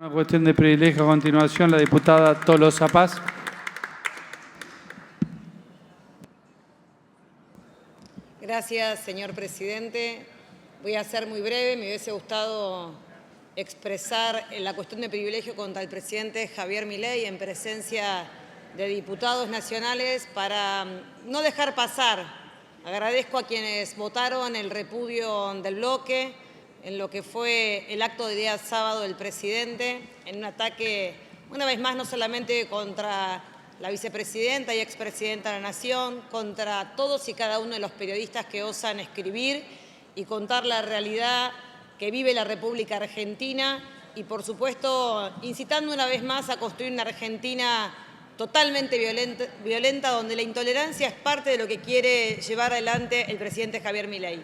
Una cuestión de privilegio. A continuación, la diputada Tolosa Paz. Gracias, señor presidente. Voy a ser muy breve. Me hubiese gustado expresar la cuestión de privilegio contra el presidente Javier Milei en presencia de diputados nacionales para no dejar pasar. Agradezco a quienes votaron el repudio del bloque en lo que fue el acto de día sábado del presidente, en un ataque, una vez más, no solamente contra la vicepresidenta y expresidenta de la Nación, contra todos y cada uno de los periodistas que osan escribir y contar la realidad que vive la República Argentina y, por supuesto, incitando una vez más a construir una Argentina totalmente violenta, donde la intolerancia es parte de lo que quiere llevar adelante el presidente Javier Milei.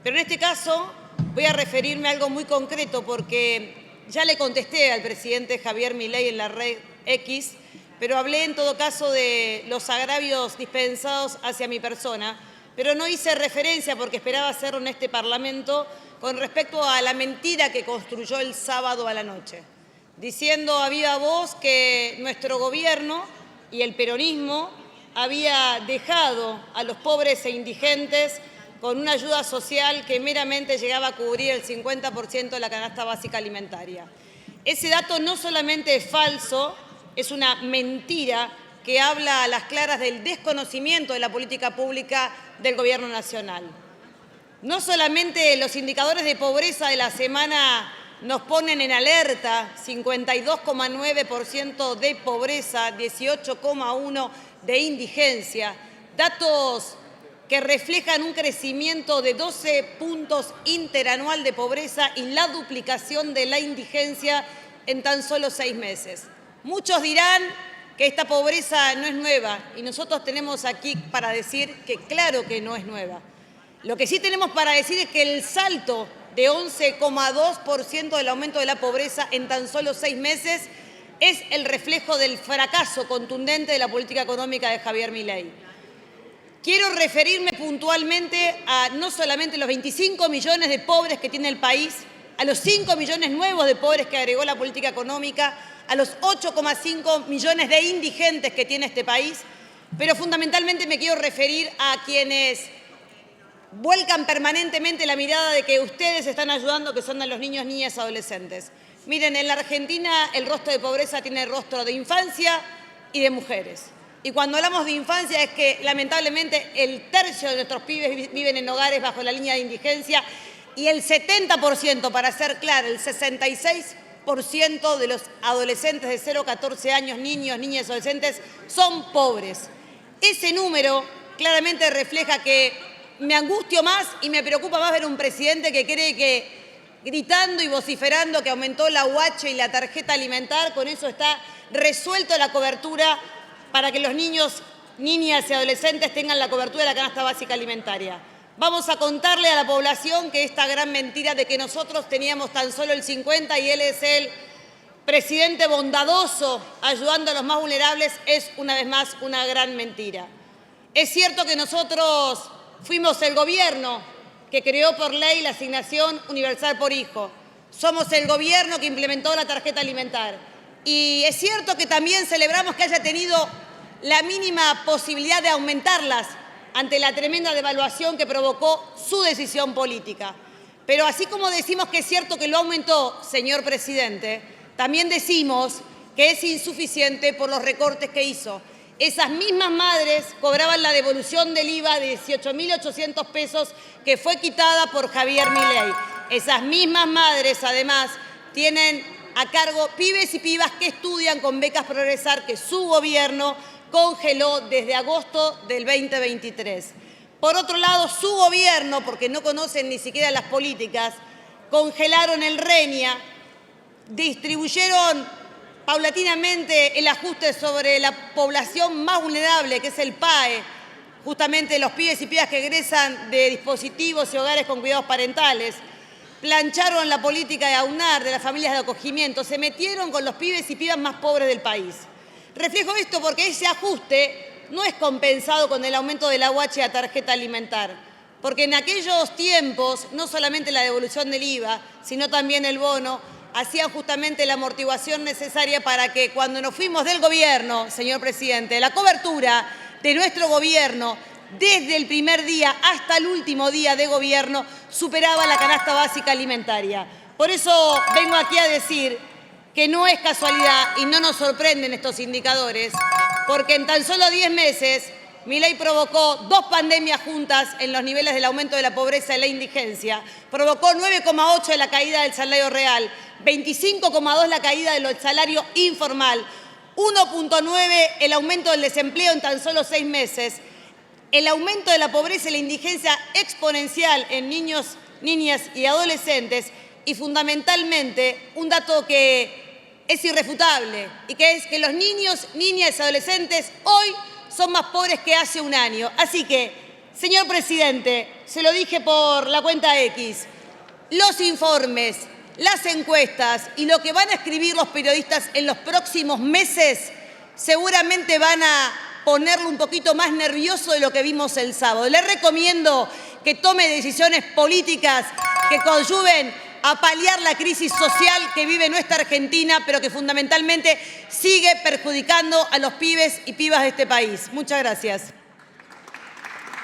Pero en este caso voy a referirme a algo muy concreto porque ya le contesté al presidente Javier Milei en la red X, pero hablé en todo caso de los agravios dispensados hacia mi persona, pero no hice referencia, porque esperaba hacerlo en este Parlamento, con respecto a la mentira que construyó el sábado a la noche, diciendo a viva voz que nuestro gobierno y el peronismo había dejado a los pobres e indigentes con una ayuda social que meramente llegaba a cubrir el 50% de la canasta básica alimentaria. Ese dato no solamente es falso, es una mentira que habla a las claras del desconocimiento de la política pública del Gobierno Nacional. No solamente los indicadores de pobreza de la semana nos ponen en alerta: 52,9% de pobreza, 18,1% de indigencia, datos que reflejan un crecimiento de 12 puntos interanual de pobreza y la duplicación de la indigencia en tan solo 6 meses. Muchos dirán que esta pobreza no es nueva, y nosotros tenemos aquí para decir que claro que no es nueva. Lo que sí tenemos para decir es que el salto de 11,2% del aumento de la pobreza en tan solo 6 meses es el reflejo del fracaso contundente de la política económica de Javier Milei. Quiero referirme puntualmente a no solamente los 25 millones de pobres que tiene el país, a los 5 millones nuevos de pobres que agregó la política económica, a los 8,5 millones de indigentes que tiene este país, pero fundamentalmente me quiero referir a quienes vuelcan permanentemente la mirada de que ustedes están ayudando, que son a los niños, niñas y adolescentes. Miren, en la Argentina el rostro de pobreza tiene el rostro de infancia y de mujeres. Y cuando hablamos de infancia es que lamentablemente el tercio de nuestros pibes viven en hogares bajo la línea de indigencia, y el 70%, para ser claro, el 66% de los adolescentes de 0 a 14 años, niños, niñas y adolescentes, son pobres. Ese número claramente refleja que me angustio más y me preocupa más ver un presidente que cree que gritando y vociferando que aumentó la UH y la tarjeta alimentar, con eso está resuelto la cobertura para que los niños, niñas y adolescentes tengan la cobertura de la canasta básica alimentaria. Vamos a contarle a la población que esta gran mentira de que nosotros teníamos tan solo el 50% y él es el presidente bondadoso ayudando a los más vulnerables es una vez más una gran mentira. Es cierto que nosotros fuimos el gobierno que creó por ley la asignación universal por hijo. Somos el gobierno que implementó la tarjeta alimentar. Y es cierto que también celebramos que haya tenido la mínima posibilidad de aumentarlas ante la tremenda devaluación que provocó su decisión política. Pero así como decimos que es cierto que lo aumentó, señor presidente, también decimos que es insuficiente por los recortes que hizo. Esas mismas madres cobraban la devolución del IVA de 18.800 pesos que fue quitada por Javier Milei. Esas mismas madres, además, tienen a cargo pibes y pibas que estudian con becas Progresar, que su gobierno congeló desde agosto del 2023. Por otro lado, su gobierno, porque no conocen ni siquiera las políticas, congelaron el RENIA, distribuyeron paulatinamente el ajuste sobre la población más vulnerable, que es el PAE, justamente los pibes y pibas que egresan de dispositivos y hogares con cuidados parentales. Plancharon la política de AUNAR, de las familias de acogimiento, se metieron con los pibes y pibas más pobres del país. Reflejo esto porque ese ajuste no es compensado con el aumento de la UH y la tarjeta alimentar, porque en aquellos tiempos no solamente la devolución del IVA, sino también el bono, hacían justamente la amortiguación necesaria para que cuando nos fuimos del gobierno, señor presidente, la cobertura de nuestro gobierno desde el primer día hasta el último día de gobierno superaba la canasta básica alimentaria. Por eso vengo aquí a decir que no es casualidad y no nos sorprenden estos indicadores, porque en tan solo 10 meses Milei provocó 2 pandemias juntas en los niveles del aumento de la pobreza y la indigencia, provocó 9,8 de la caída del salario real, 25,2 la caída del salario informal, 1,9 el aumento del desempleo en tan solo 6 meses, el aumento de la pobreza y la indigencia exponencial en niños, niñas y adolescentes y fundamentalmente un dato que es irrefutable y que es que los niños, niñas y adolescentes hoy son más pobres que hace un año. Así que, señor presidente, se lo dije por la cuenta X, los informes, las encuestas y lo que van a escribir los periodistas en los próximos meses seguramente van a ponerlo un poquito más nervioso de lo que vimos el sábado. Le recomiendo que tome decisiones políticas que coadyuven a paliar la crisis social que vive nuestra Argentina, pero que fundamentalmente sigue perjudicando a los pibes y pibas de este país. Muchas gracias.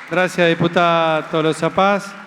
Gracias, diputada Tolosa Paz.